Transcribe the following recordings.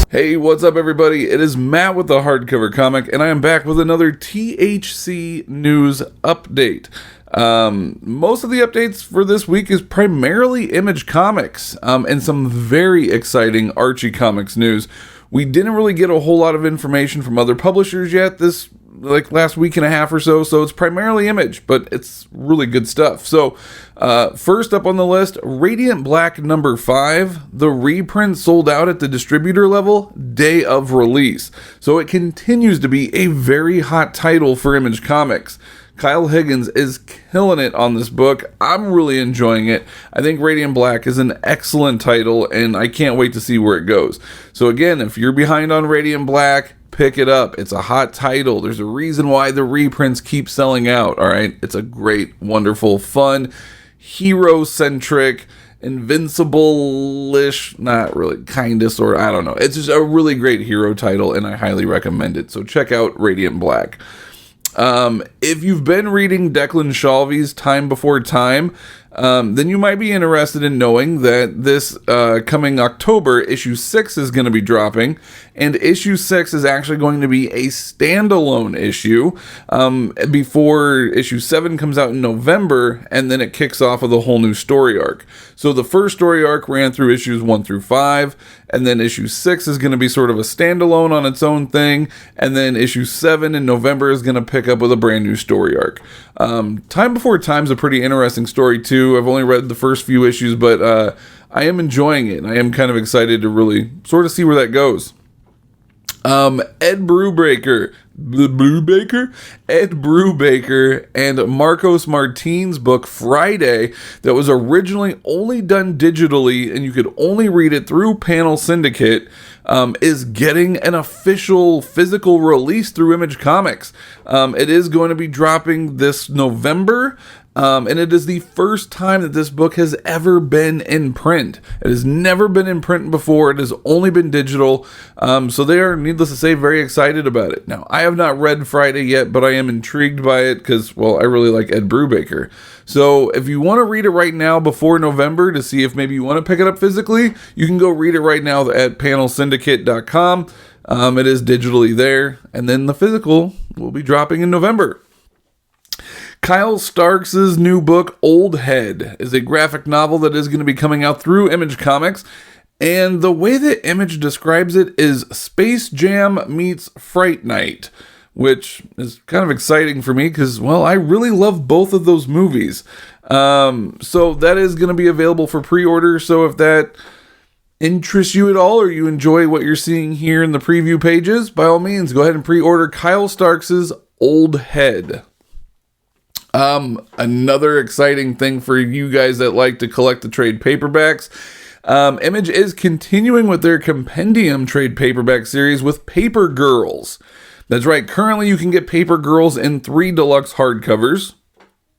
Hey, what's up everybody? It is Matt with the Hardcover Comic, and I am back with another THC news update. Most of the updates for this week is primarily Image Comics, and some very exciting Archie Comics news. We didn't really get a whole lot of information from other publishers yet this last week and a half or so it's primarily Image, but it's really good stuff. So first up on the list, Radiant Black number 5. The reprint sold out at the distributor level day of release, so it continues to be a very hot title for Image Comics. Kyle Higgins is killing it on this book. I'm really enjoying it. I think Radiant Black is an excellent title, and I can't wait to see where it goes. So again, if you're behind on Radiant Black, pick it up. It's a hot title. There's a reason why the reprints keep selling out, all right? It's a great, wonderful, fun, hero-centric, invincible-ish, not really, kinda, sort of, I don't know. It's just a really great hero title, and I highly recommend it. So check out Radiant Black. If you've been reading Declan Shalvey's Time Before Time, then you might be interested in knowing that this coming October, issue 6 is going to be dropping, and issue 6 is actually going to be a standalone issue before issue 7 comes out in November, and then it kicks off with a whole new story arc. So the first story arc ran through issues 1 through 5, and then issue 6 is going to be sort of a standalone on its own thing, and then issue 7 in November is going to pick up with a brand new story arc. Time Before Time is a pretty interesting story too. I've only read the first few issues, but I am enjoying it. I am kind of excited to really sort of see where that goes. Ed Brubaker and Marcos Martin's book Friday, that was originally only done digitally and you could only read it through Panel Syndicate, is getting an official physical release through Image Comics. It is going to be dropping this November. And it is the first time that this book has ever been in print. It has never been in print before. It has only been digital. So they are, needless to say, very excited about it. Now, I have not read Friday yet, but I am intrigued by it because, well, I really like Ed Brubaker. So if you want to read it right now before November to see if maybe you want to pick it up physically, you can go read it right now at panelsyndicate.com. It is digitally there. And then the physical will be dropping in November. Kyle Starks' new book, Old Head, is a graphic novel that is going to be coming out through Image Comics. And the way that Image describes it is Space Jam meets Fright Night, which is kind of exciting for me because, well, I really love both of those movies. So that is going to be available for pre-order. So if that interests you at all, or you enjoy what you're seeing here in the preview pages, by all means, go ahead and pre-order Kyle Starks' Old Head. Another exciting thing for you guys that like to collect the trade paperbacks, Image is continuing with their compendium trade paperback series with Paper Girls. That's right, currently you can get Paper Girls in 3 deluxe hardcovers,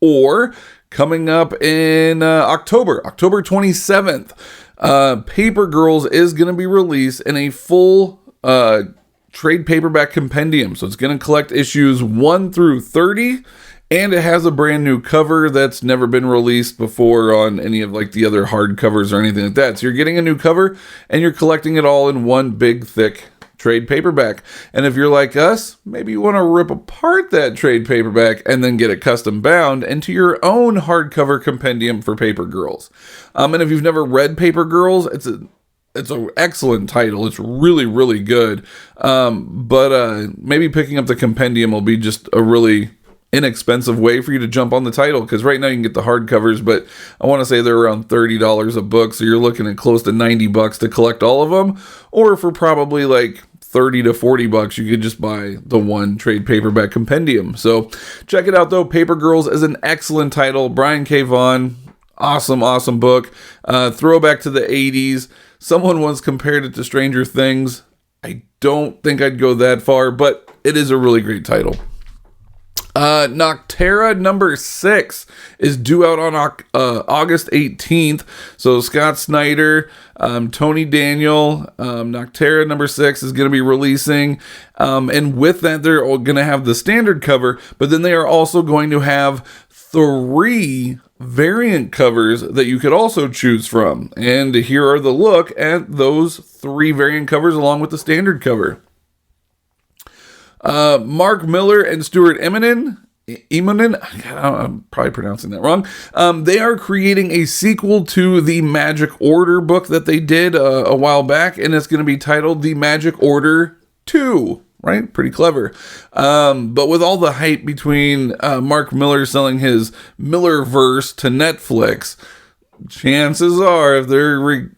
or coming up in October 27th, Paper Girls is going to be released in a full trade paperback compendium. So it's going to collect issues 1 through 30. And it has a brand new cover that's never been released before on any of like the other hardcovers or anything like that. So you're getting a new cover and you're collecting it all in one big thick trade paperback. And if you're like us, maybe you want to rip apart that trade paperback and then get it custom bound into your own hardcover compendium for Paper Girls. And if you've never read Paper Girls, it's an excellent title. It's really, really good. But maybe picking up the compendium will be just a really inexpensive way for you to jump on the title, because right now you can get the hardcovers, but I want to say they're around $30 a book, so you're looking at close to $90 to collect all of them. Or for probably like $30 to $40, you could just buy the one trade paperback compendium. So check it out though. Paper Girls is an excellent title. Brian K. Vaughan, awesome book. Throwback to the 80s. Someone once compared it to Stranger Things. I don't think I'd go that far, but it is a really great title. Nocterra Number 6 is due out on August 18th. So Scott Snyder, Tony Daniel, Nocterra Number 6 is going to be releasing. And with that, they're going to have the standard cover, but then they are also going to have 3 variant covers that you could also choose from. And here are the look at those 3 variant covers along with the standard cover. Mark Miller and Stuart Emonen, I'm probably pronouncing that wrong. They are creating a sequel to the Magic Order book that they did a while back, and it's going to be titled The Magic Order 2. Right? Pretty clever. But with all the hype between Mark Miller selling his Millerverse to Netflix, chances are if they're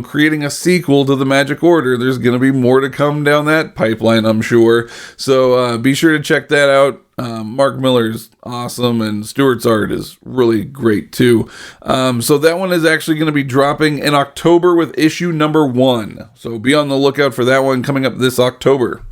creating a sequel to the Magic Order, there's going to be more to come down that pipeline, I'm sure. So be sure to check that out. Mark Miller's awesome, and Stuart's art is really great too. So that one is actually going to be dropping in October with issue number 1. So be on the lookout for that one coming up this October.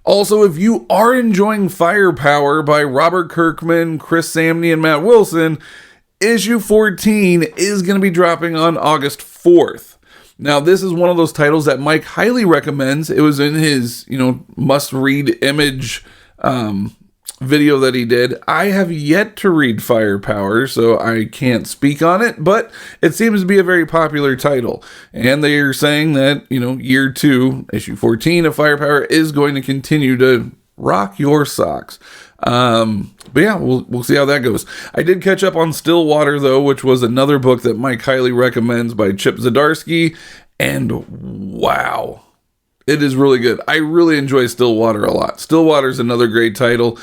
Also, if you are enjoying Firepower by Robert Kirkman, Chris Samney, and Matt Wilson, issue 14 is going to be dropping on August 4th. Now, this is one of those titles that Mike highly recommends. It was in his, must-read Image video that he did. I have yet to read Firepower, so I can't speak on it, but it seems to be a very popular title. And they are saying that, year 2, issue 14 of Firepower is going to continue to rock your socks. But yeah, we'll see how that goes. I did catch up on Stillwater, though, which was another book that Mike highly recommends by Chip Zdarsky, and wow. It is really good. I really enjoy Stillwater a lot. Stillwater is another great title.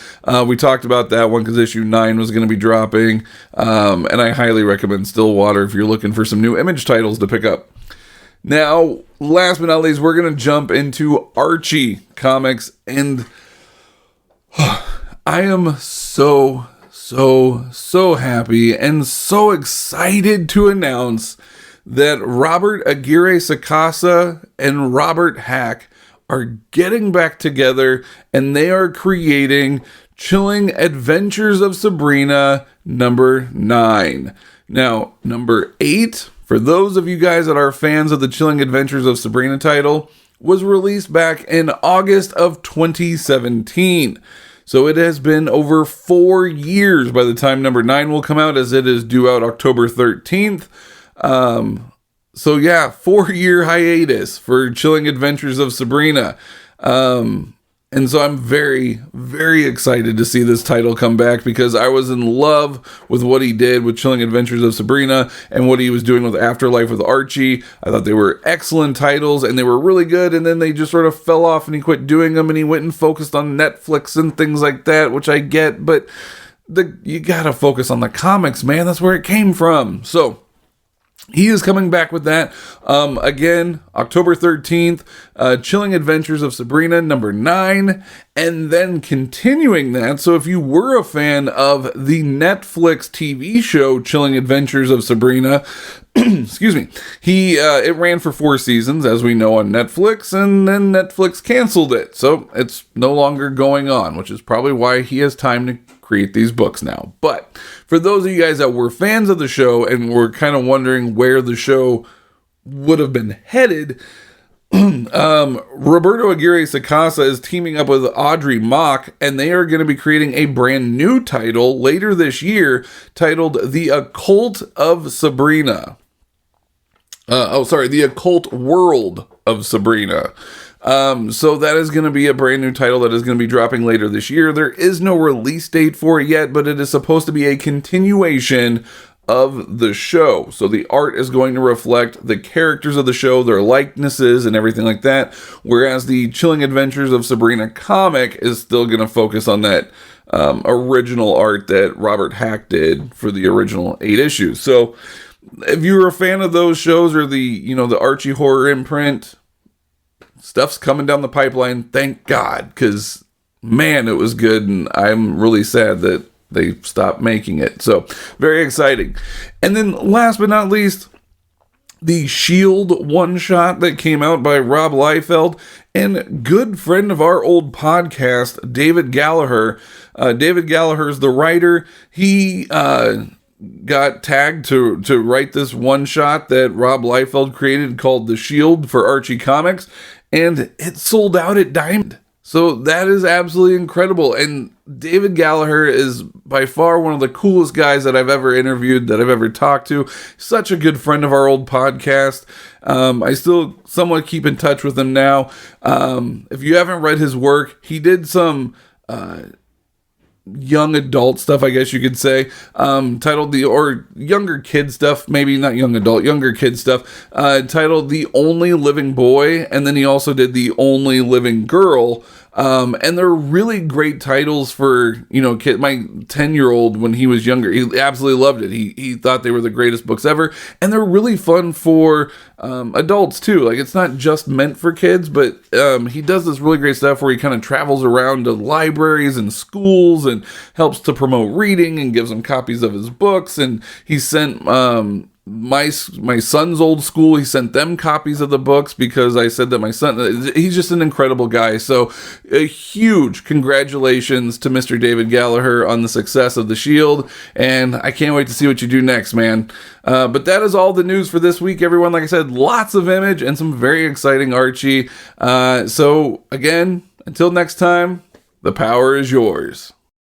We talked about that one because issue 9 was going to be dropping. And I highly recommend Stillwater if you're looking for some new Image titles to pick up. Now, last but not least, we're going to jump into Archie Comics. And I am so happy and so excited to announce that Robert Aguirre Sacasa and Robert Hack are getting back together, and they are creating Chilling Adventures of Sabrina number 9. Now, number 8, for those of you guys that are fans of the Chilling Adventures of Sabrina title, was released back in August of 2017. So it has been over 4 years by the time number 9 will come out, as it is due out October 13th. So yeah, 4-year hiatus for Chilling Adventures of Sabrina. And so I'm very, very excited to see this title come back, because I was in love with what he did with Chilling Adventures of Sabrina and what he was doing with Afterlife with Archie. I thought they were excellent titles and they were really good, and then they just sort of fell off and he quit doing them and he went and focused on Netflix and things like that, which I get, but you gotta focus on the comics, man. That's where it came from. So he is coming back with that. Again, October 13th, Chilling Adventures of Sabrina, number 9, and then continuing that. So if you were a fan of the Netflix TV show, Chilling Adventures of Sabrina, excuse me, it ran for 4 seasons, as we know, on Netflix, and then Netflix canceled it. So it's no longer going on, which is probably why he has time to create these books now. But for those of you guys that were fans of the show and were kind of wondering where the show would have been headed, Roberto Aguirre Sacasa is teaming up with Audrey Mock, and they are going to be creating a brand new title later this year titled The Occult of Sabrina. The Occult World of Sabrina. So that is going to be a brand new title that is going to be dropping later this year. There is no release date for it yet, but it is supposed to be a continuation of the show. So the art is going to reflect the characters of the show, their likenesses and everything like that. Whereas the Chilling Adventures of Sabrina comic is still going to focus on that original art that Robert Hack did for the original 8 issues. So if you were a fan of those shows, or the Archie horror imprint, stuff's coming down the pipeline, thank God, because, man, it was good, and I'm really sad that they stopped making it. So, very exciting. And then, last but not least, the S.H.I.E.L.D. one-shot that came out by Rob Liefeld and good friend of our old podcast, David Gallaher. David Gallaher is the writer. He got tagged to write this one-shot that Rob Liefeld created called The S.H.I.E.L.D. for Archie Comics, and it sold out at Diamond. So that is absolutely incredible. And David Gallaher is by far one of the coolest guys that I've ever interviewed, that I've ever talked to. Such a good friend of our old podcast. I still somewhat keep in touch with him now. If you haven't read his work, he did some young adult stuff, I guess you could say, titled or younger kid stuff, maybe not young adult, younger kid stuff, titled The Only Living Boy, and then he also did The Only Living Girl, and they're really great titles for, kid. My 10-year-old, when he was younger, he absolutely loved it. He thought they were the greatest books ever, and they're really fun for adults too. Like, it's not just meant for kids, but he does this really great stuff where he kind of travels around to libraries and schools and helps to promote reading and gives them copies of his books. And he sent my son's old school, he sent them copies of the books because I said that my son, he's just an incredible guy. So a huge congratulations to Mr. David Gallaher on the success of The Shield, and I can't wait to see what you do next, man. But that is all the news for this week, everyone. Like I said, lots of Image and some very exciting Archie. So again, until next time, the power is yours.